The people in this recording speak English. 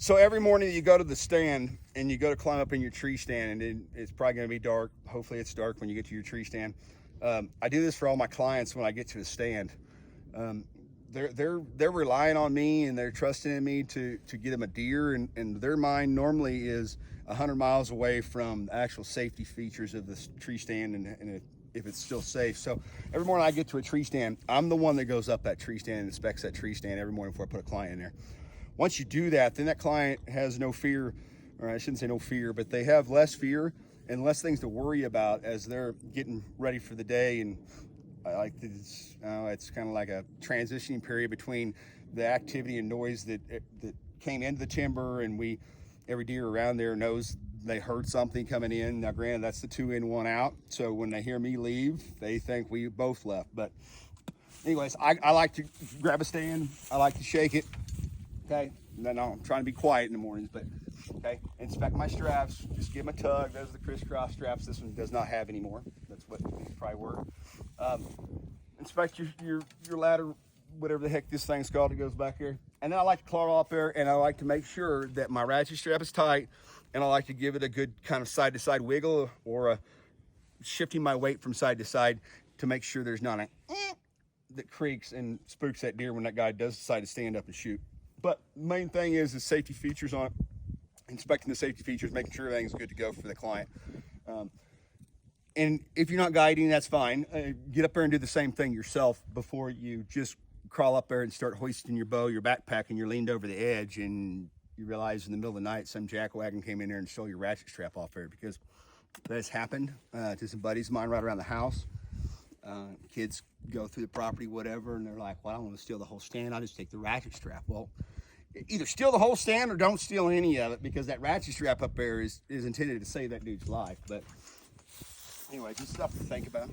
So every morning you go to the stand and you go to climb up in your tree stand, and it's probably going to be dark. Hopefully it's dark when you get to your tree stand. I do this for all my clients when I get to the stand. Um, they're relying on me and they're trusting in me to get them a deer, and their mind normally is 100 miles away from the actual safety features of this tree stand and if it's still safe. So every morning I get to a tree stand, I'm the one that goes up that tree stand and inspects that tree stand every morning before I put a client in there. Once you do that, then that client has no fear, or I shouldn't say no fear, but they have less fear and less things to worry about as they're getting ready for the day. And I like this, it's kind of like a transitioning period between the activity and noise that came into the timber, and every deer around there knows they heard something coming in. Now, granted, that's the 2 in, 1 out. So when they hear me leave, they think we both left. But anyways, I like to grab a stand. I like to shake it. Okay, and then I'm trying to be quiet in the mornings, but okay, inspect my straps, just give them a tug. Those are the crisscross straps. This one does not have anymore. That's what these probably were. Inspect your ladder, whatever the heck this thing's called. It goes back here, and then I like to claw up there, and I like to make sure that my ratchet strap is tight, and I like to give it a good kind of side to side wiggle, or shifting my weight from side to side to make sure there's not a that creaks and spooks that deer when that guy does decide to stand up and shoot. But main thing is the safety features on it, inspecting the safety features, making sure everything's good to go for the client. And if you're not guiding, that's fine. Get up there and do the same thing yourself before you just crawl up there and start hoisting your bow, your backpack, and you're leaned over the edge and you realize in the middle of the night some jackwagon came in there and stole your ratchet strap off there, because that has happened to some buddies of mine right around the house. Kids go through the property, whatever, and they're like, well, I don't want to steal the whole stand. I'll just take the ratchet strap. Well, either steal the whole stand or don't steal any of it, because that ratchet strap up there is intended to save that dude's life. But anyway, just stuff to think about.